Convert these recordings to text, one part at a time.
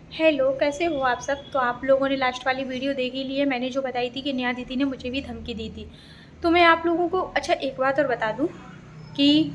Hello, कैसे हो आप सब? तो आप लोगों ने लास्ट वाली वीडियो देख ही ली है। मैंने जो बताई थी कि नेहा दीदी ने मुझे भी धमकी दी थी। तो मैं आप लोगों को अच्छा एक बात और बता दूँ कि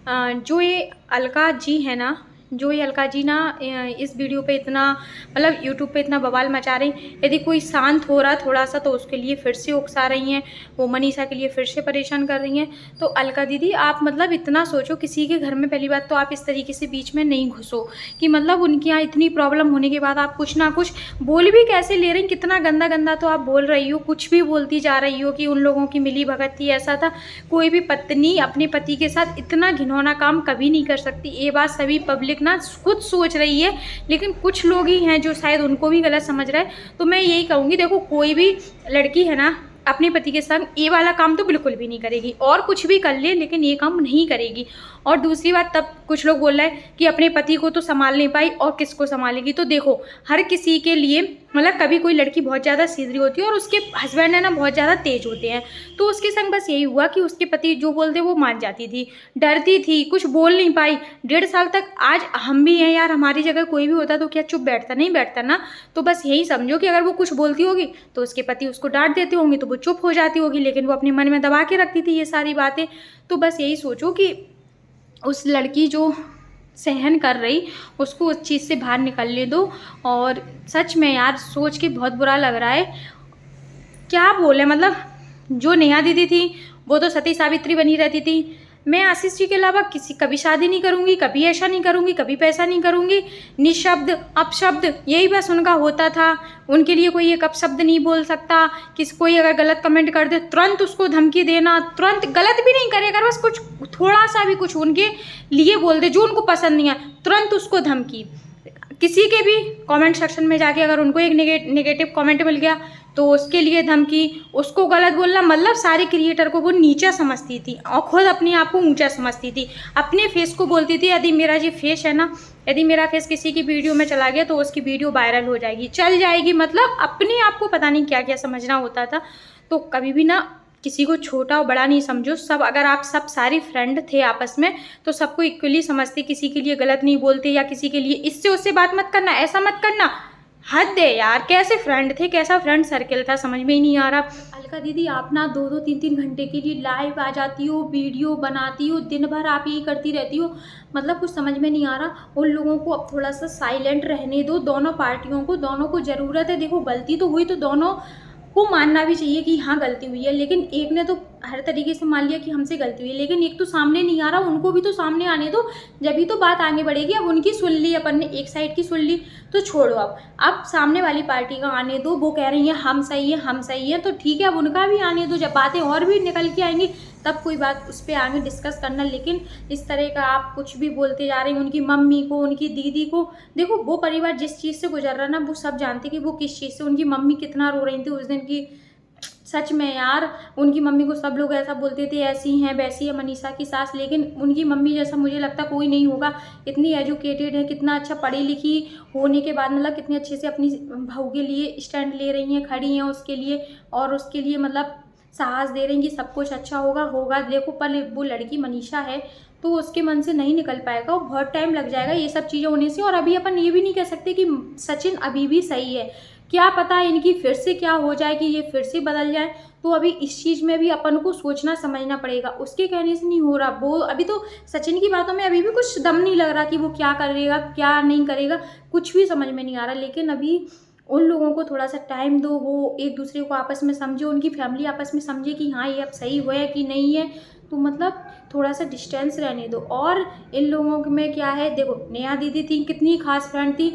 जो ये अलका जी है ना, जो ये अलका जी ना इस वीडियो पे इतना मतलब यूट्यूब पे इतना बवाल मचा रही। यदि कोई शांत हो रहा थोड़ा सा तो उसके लिए फिर से उकसा रही हैं, वो मनीषा के लिए फिर से परेशान कर रही हैं। तो अलका दीदी आप मतलब इतना सोचो, किसी के घर में पहली बात तो आप इस तरीके से बीच में नहीं घुसो कि मतलब उनके यहाँ इतनी प्रॉब्लम होने के बाद आप कुछ ना कुछ बोल भी कैसे ले रही हैं। कितना गंदा गंदा तो आप बोल रही हो, कुछ भी बोलती जा रही हो कि उन लोगों की मिली भगत थी, ऐसा था। कोई भी पत्नी अपने पति के साथ इतना घिनौना काम कभी नहीं कर सकती। ये बात सभी पब्लिक ना खुद सोच रही है, लेकिन कुछ लोग ही हैं जो शायद उनको भी गलत समझ रहे हैं। तो मैं यही कहूँगी, देखो कोई भी लड़की है ना अपने पति के संग ये वाला काम तो बिल्कुल भी नहीं करेगी, और कुछ भी कर ले लेकिन ये काम नहीं करेगी। और दूसरी बात, तब कुछ लोग बोल रहे हैं कि अपने पति को तो संभाल नहीं पाई और किसको संभालेगी। तो देखो हर किसी के लिए मतलब कभी कोई लड़की बहुत ज़्यादा सीधी होती है और उसके हस्बैंड है ना बहुत ज़्यादा तेज होते हैं। तो उसके संग बस यही हुआ कि उसके पति जो बोलते वो मान जाती थी, डरती थी, कुछ बोल नहीं पाई 1.5 साल तक। आज हम भी हैं यार, हमारी जगह कोई भी होता तो क्या चुप बैठता? नहीं बैठता ना। तो बस यही समझो कि अगर वो कुछ बोलती होगी तो उसके पति उसको डांट देते होंगे तो वो चुप हो जाती होगी, लेकिन वो अपने मन में दबा के रखती थी ये सारी बातें। तो बस यही सोचो कि उस लड़की जो सहन कर रही उसको उस चीज़ से बाहर निकलने दो। और सच में यार सोच के बहुत बुरा लग रहा है, क्या बोले मतलब। जो नेहा दीदी थी वो तो सती सावित्री बनी रहती थी। मैं आशीष जी के अलावा किसी कभी शादी नहीं करूँगी, कभी ऐसा नहीं करूँगी, कभी पैसा नहीं करूँगी। निशब्द अपशब्द यही बस उनका होता था। उनके लिए कोई एक अपशब्द नहीं बोल सकता। किसी कोई अगर गलत कमेंट कर दे तुरंत उसको धमकी देना, तुरंत गलत भी नहीं करे, अगर बस कुछ थोड़ा सा भी कुछ उनके लिए बोल दे जो उनको पसंद नहीं है तुरंत उसको धमकी। किसी के भी कमेंट सेक्शन में जाके अगर उनको एक नेगेटिव कमेंट मिल गया तो उसके लिए धमकी, उसको गलत बोलना, मतलब सारे क्रिएटर को वो नीचा समझती थी और खुद अपने आप को ऊंचा समझती थी। अपने फेस को बोलती थी यदि मेरा ये फेस है ना, यदि मेरा फेस किसी की वीडियो में चला गया तो उसकी वीडियो वायरल हो जाएगी, चल जाएगी। मतलब अपने आप को पता नहीं क्या क्या समझना होता था। तो कभी भी ना किसी को छोटा और बड़ा नहीं समझो। सब अगर आप सब सारी फ्रेंड थे आपस में तो सबको इक्वली समझते, किसी के लिए गलत नहीं बोलते या किसी के लिए इससे उससे बात मत करना, ऐसा मत करना। हद है यार, कैसे फ्रेंड थे, कैसा फ्रेंड सर्कल था, समझ में ही नहीं आ रहा। अलका दीदी आप ना 2-2 3-3 घंटे के लिए लाइव आ जाती हो, वीडियो बनाती हो, दिन भर आप यही करती रहती हो। मतलब कुछ समझ में नहीं आ रहा। उन लोगों को अब थोड़ा सा साइलेंट रहने दो, दोनों पार्टियों को, दोनों को ज़रूरत है। देखो गलती तो हुई तो दोनों को मानना भी चाहिए कि हाँ गलती हुई है, लेकिन एक ने तो हर तरीके से मान लिया कि हमसे गलती हुई है, लेकिन एक तो सामने नहीं आ रहा, उनको भी तो सामने आने दो, जब भी तो बात आगे बढ़ेगी। अब उनकी सुन ली, अपन ने एक साइड की सुन ली तो छोड़ो। अब सामने वाली पार्टी का आने दो। वो कह रही है हम सही है, हम सही है, तो ठीक है अब उनका भी आने दो। जब बातें और भी निकल के आएंगी तब कोई बात उस पर आगे डिस्कस करना। लेकिन इस तरह का आप कुछ भी बोलते जा रहे हैं उनकी मम्मी को, उनकी दीदी को। देखो वो परिवार जिस चीज़ से गुजर रहा ना, वो सब जानते कि वो किस चीज़ से, उनकी मम्मी कितना रो रही थी उस दिन की। सच में यार, उनकी मम्मी को सब लोग ऐसा बोलते थे ऐसी हैं वैसी है मनीषा की सास, लेकिन उनकी मम्मी जैसा मुझे लगता कोई नहीं होगा। इतनी एजुकेटेड है, कितना अच्छा पढ़ी लिखी होने के बाद मतलब कितने अच्छे से अपनी बहू के लिए स्टैंड ले रही हैं, खड़ी हैं उसके लिए, और उसके लिए मतलब साहस दे रही हैं कि सब कुछ अच्छा होगा होगा। देखो पर वो लड़की मनीषा है तो उसके मन से नहीं निकल पाएगा, और बहुत टाइम लग जाएगा ये सब चीज़ें होने से। और अभी अपन ये भी नहीं कह सकते कि सचिन अभी भी सही है, क्या पता इनकी फिर से क्या हो जाए कि ये फिर से बदल जाए। तो अभी इस चीज़ में भी अपन को सोचना समझना पड़ेगा, उसके कहने से नहीं हो रहा। वो अभी तो सचिन की बातों में अभी भी कुछ दम नहीं लग रहा कि वो क्या करेगा क्या नहीं करेगा, कुछ भी समझ में नहीं आ रहा। लेकिन अभी उन लोगों को थोड़ा सा टाइम दो, वो एक दूसरे को आपस में समझे, उनकी फैमिली आपस में समझे कि हाँ ये अब सही हुआ है कि नहीं है। तो मतलब थोड़ा सा डिस्टेंस रहने दो। और इन लोगों में क्या है, देखो नेहा दीदी थी, कितनी खास फ्रेंड थी।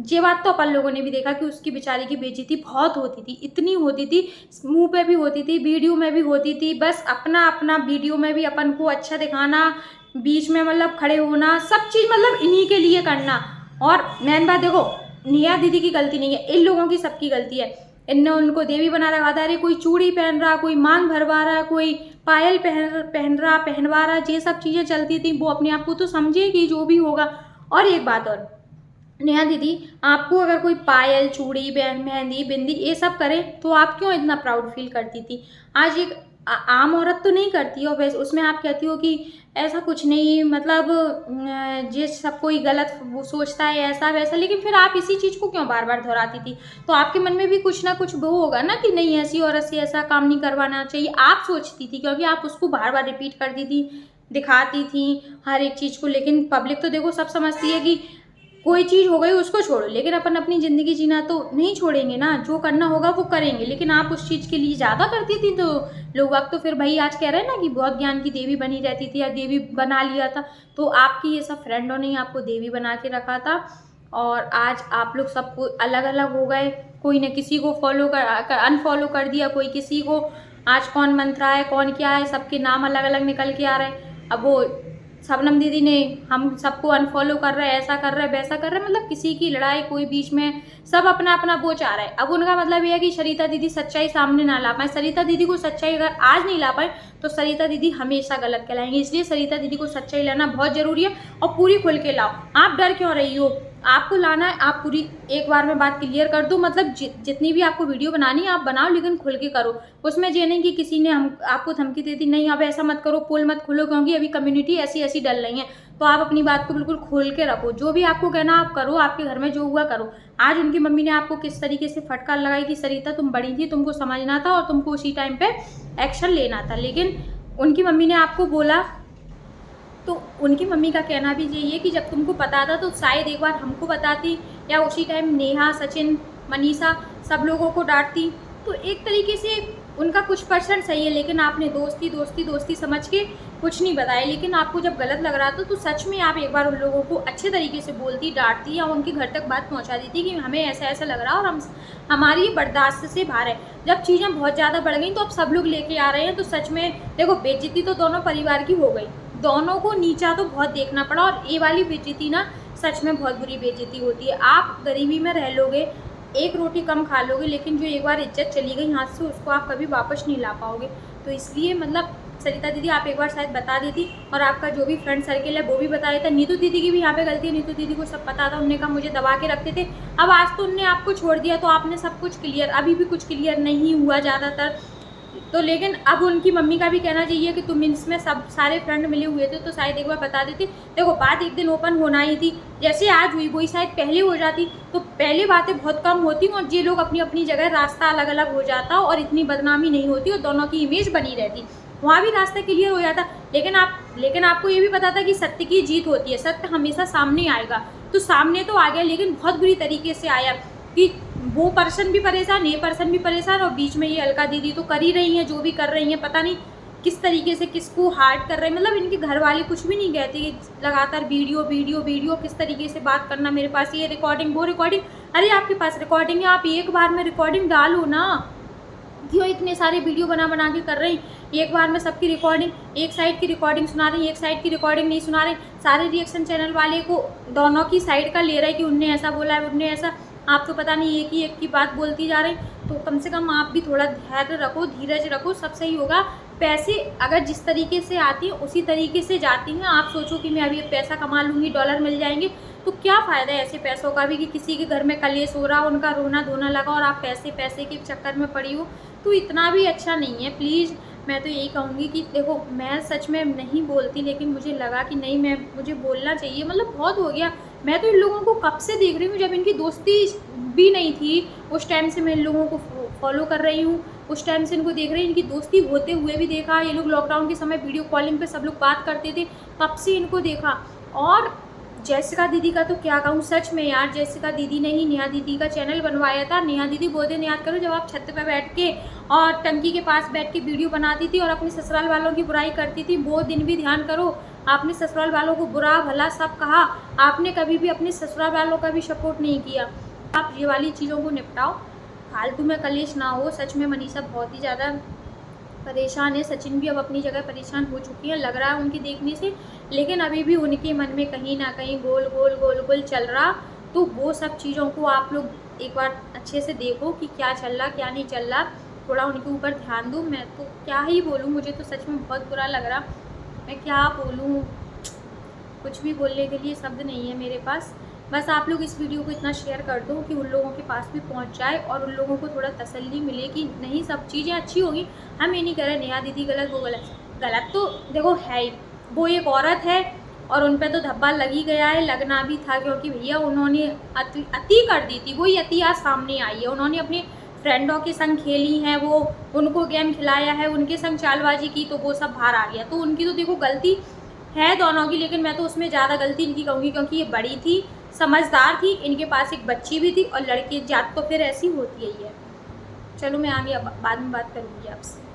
ये बात तो अपन लोगों ने भी देखा कि उसकी बेचारी की बेइज्जती बहुत होती थी, इतनी होती थी, मुंह पे भी होती थी, वीडियो में भी होती थी। बस अपना अपना वीडियो में भी अपन को अच्छा दिखाना, बीच में मतलब खड़े होना, सब चीज़ मतलब इन्हीं के लिए करना। और मेन बात देखो, नेहा दीदी की गलती नहीं है, इन लोगों की सबकी गलती है। इनने उनको देवी बना रखा था। अरे कोई चूड़ी पहन रहा, कोई मांग भरवा रहा, कोई पायल पहन रहा पहनवा रहा, ये सब चीज़ें चलती थी। वो अपने आप को तो समझेगी जो भी होगा। और एक बात और, नेहा दीदी आपको अगर कोई पायल चूड़ी मेहंदी बिंदी ये सब करे तो आप क्यों इतना प्राउड फील करती थी? आज एक आम औरत तो नहीं करती और वैसे उसमें आप कहती हो कि ऐसा कुछ नहीं, मतलब ये सब कोई गलत वो सोचता है ऐसा वैसा, लेकिन फिर आप इसी चीज़ को क्यों बार बार दोहराती थी? तो आपके मन में भी कुछ ना कुछ वो होगा ना कि नहीं, ऐसी औरत से ऐसा काम नहीं करवाना चाहिए, आप सोचती थी, क्योंकि आप उसको बार बार रिपीट करती थी, दिखाती थी हर एक चीज़ को। लेकिन पब्लिक तो देखो सब समझती है कि कोई चीज़ हो गई उसको छोड़ो, लेकिन अपन अपनी ज़िंदगी जीना तो नहीं छोड़ेंगे ना, जो करना होगा वो करेंगे। लेकिन आप उस चीज़ के लिए ज़्यादा करती थी, तो लोग अब तो फिर भाई आज कह रहे हैं ना कि बहुत ज्ञान की देवी बनी रहती थी या देवी बना लिया था। तो आपकी ये सब फ्रेंडों ने आपको देवी बना के रखा था और आज आप लोग सबको अलग अलग हो गए। कोई ने किसी को फॉलो कर अनफॉलो कर दिया, कोई किसी को। आज कौन मंत्रा है कौन क्या है, सबके नाम अलग अलग निकल के आ रहे हैं। अब वो शबनम दीदी ने हम सबको अनफॉलो कर रहे हैं, ऐसा कर रहे हैं वैसा कर रहे हैं, मतलब किसी की लड़ाई कोई बीच में, सब अपना अपना वो चाह रहा है। अब उनका मतलब ये है कि सरिता दीदी सच्चाई सामने ना ला पाए। सरिता दीदी को सच्चाई अगर आज नहीं ला पाए तो सरिता दीदी हमेशा गलत कहलाएंगे। इसलिए सरिता दीदी को सच्चाई लाना बहुत जरूरी है और पूरी खुल के लाओ। आप डर क्यों रही हो? आपको लाना है, आप पूरी एक बार में बात क्लियर कर दो। मतलब जितनी भी आपको वीडियो बनानी है आप बनाओ, लेकिन खुल के करो। उसमें ये नहीं कि किसी ने हम आपको धमकी दे दी, नहीं अब ऐसा मत करो, पोल मत खोलो, क्योंकि अभी कम्युनिटी ऐसी ऐसी डल रही है। तो आप अपनी बात को बिल्कुल खोल के रखो, जो भी आपको कहना आप करो, आपके घर में जो हुआ करो। आज उनकी मम्मी ने आपको किस तरीके से फटकार लगाई कि सरिता तुम बड़ी थी, तुमको समझना था और तुमको उसी टाइम पे एक्शन लेना था। लेकिन उनकी मम्मी ने आपको बोला, तो उनकी मम्मी का कहना भी यही है कि जब तुमको पता था तो शायद एक बार हमको बताती, या उसी टाइम नेहा, सचिन, मनीषा सब लोगों को डांटती। तो एक तरीके से उनका कुछ परसेंट सही है, लेकिन आपने दोस्ती दोस्ती दोस्ती समझ के कुछ नहीं बताया। लेकिन आपको जब गलत लग रहा था तो सच में आप एक बार उन लोगों को अच्छे तरीके से बोलती, डांटती, या उनके घर तक बात पहुंचा देती कि हमें ऐसा ऐसा लग रहा है और हमारी बर्दाश्त से बाहर है। जब चीज़ें बहुत ज़्यादा बढ़ गई तो अब सब लोग लेके आ रहे हैं, तो सच में देखो बेइज्जती तो दोनों परिवार की हो गई, दोनों को नीचा तो बहुत देखना पड़ा। और ये वाली बेइज्जती ना सच में बहुत बुरी बेइज्जती होती है। आप गरीबी में रह लोगे, एक रोटी कम खा लोगे, लेकिन जो एक बार इज्जत चली गई हाथ से उसको आप कभी वापस नहीं ला पाओगे। तो इसलिए मतलब सरिता दीदी आप एक बार शायद बता देती, और आपका जो भी फ्रेंड सर्किल है वो भी बता देता। नीतू दीदी की भी यहाँ पे गलती है, नीतू दीदी को सब पता था, उन्होंने कहा मुझे दबा के रखते थे। अब आज तो उनने आपको छोड़ दिया तो आपने सब कुछ क्लियर, अभी भी कुछ क्लियर नहीं हुआ ज़्यादातर तो। लेकिन अब उनकी मम्मी का भी कहना चाहिए कि तुम इसमें सब सारे फ्रेंड मिले हुए थे तो शायद एक बार बता देती। देखो बात एक दिन ओपन होना ही थी, जैसे आज हुई वही शायद पहले हो जाती तो पहले बातें बहुत कम होती और ये लोग अपनी अपनी जगह रास्ता अलग अलग हो जाता और इतनी बदनामी नहीं होती और दोनों की इमेज बनी रहती, वहाँ भी रास्ता क्लियर हो जाता। लेकिन आपको ये भी पता था कि सत्य की जीत होती है, सत्य हमेशा सामने आएगा। तो सामने तो आ गया, लेकिन बहुत बुरी तरीके से आया कि वो पर्सन भी परेशान, ये पर्सन भी परेशान, और बीच में ये अलका दीदी तो कर ही रही हैं जो भी कर रही हैं, पता नहीं किस तरीके से किसको हार्ट कर रहे हैं। मतलब इनके घर वाले कुछ भी नहीं कहते कि लगातार वीडियो वीडियो वीडियो किस तरीके से बात करना, मेरे पास ये रिकॉर्डिंग वो रिकॉर्डिंग। अरे आपके पास रिकॉर्डिंग है, आप एक बार में रिकॉर्डिंग डालो ना, क्यों इतने सारे वीडियो बना बना के कर रहे हैं? एक बार में सबकी रिकॉर्डिंग, एक साइड की रिकॉर्डिंग सुना रही, एक साइड की रिकॉर्डिंग नहीं सुना रहे। सारे रिएक्शन चैनल वाले को दोनों की साइड का ले रहे कि उनने ऐसा बोला है उनने ऐसा, आप तो पता नहीं एक ही बात बोलती जा रहे हैं। तो कम से कम आप भी थोड़ा धैर्य रखो, धीरज रखो, सब सही होगा। पैसे अगर जिस तरीके से आती हैं उसी तरीके से जाती हैं। आप सोचो कि मैं अभी पैसा कमा लूँगी, डॉलर मिल जाएंगे, तो क्या फ़ायदा है ऐसे पैसों का भी कि किसी के घर में कलेश हो रहा, उनका रोना धोना लगा और आप पैसे पैसे के चक्कर में पड़ी हो, तो इतना भी अच्छा नहीं है। प्लीज़ मैं तो यही कहूँगी कि देखो मैं सच में नहीं बोलती, लेकिन मुझे लगा कि नहीं मुझे बोलना चाहिए। मतलब बहुत हो गया, मैं तो इन लोगों को कब से देख रही हूँ, जब इनकी दोस्ती भी नहीं थी उस टाइम से मैं इन लोगों को फॉलो कर रही हूँ, उस टाइम से इनको देख रही हूँ। इनकी दोस्ती होते हुए भी देखा, ये लोग लॉकडाउन के समय वीडियो कॉलिंग पे सब लोग बात करते थे, तब से इनको देखा। और जैसिका दीदी का तो क्या कहूँ, सच में यार, जैसिका दीदी ने ही नेहा दीदी का चैनल बनवाया था। नेहा दीदी वो दिन याद करो जब आप छत पे बैठ के और टंकी के पास बैठ के वीडियो बनाती थी और अपने ससुराल वालों की बुराई करती थी, वो दिन भी ध्यान करो। आपने ससुराल वालों को बुरा भला सब कहा, आपने कभी भी अपने ससुराल वालों का भी सपोर्ट नहीं किया। आप ये वाली चीज़ों को निपटाओ, फालतू में कलेश ना हो। सच में मनीषा बहुत ही ज़्यादा परेशान है, सचिन भी अब अपनी जगह परेशान हो चुकी है, लग रहा है उनकी देखने से, लेकिन अभी भी उनके मन में कहीं ना कहीं गोल गोल गोल गोल चल रहा। तो वो सब चीज़ों को आप लोग एक बार अच्छे से देखो कि क्या चल रहा क्या नहीं चल रहा, थोड़ा उनके ऊपर ध्यान दो। मैं तो क्या ही बोलूँ, मुझे तो सच में बहुत बुरा लग रहा, मैं क्या बोलूँ, कुछ भी बोलने के लिए शब्द नहीं है मेरे पास। बस आप लोग इस वीडियो को इतना शेयर कर दो कि उन लोगों के पास भी पहुंच जाए और उन लोगों को थोड़ा तसल्ली मिले कि नहीं, सब चीज़ें अच्छी होगी। हम ये नहीं कह रहे नेहा दीदी गलत, वो गलत। गलत तो देखो है ही, वो एक औरत है और उन पे तो धब्बा लग ही गया है, लगना भी था, क्योंकि भैया उन्होंने अति कर दी थी। वही अति आज सामने आई है। उन्होंने अपने फ्रेंडों के संग खेली हैं, वो उनको गेम खिलाया है, उनके संग चालबाजी की, तो वो सब बाहर आ गया। तो उनकी तो देखो गलती है दोनों की, लेकिन मैं तो उसमें ज़्यादा गलती इनकी कहूँगी, क्योंकि ये बड़ी थी, समझदार थी, इनके पास एक बच्ची भी थी, और लड़की जात तो फिर ऐसी होती ही है। चलो मैं आगे अब बाद में बात करूँगी आपसे।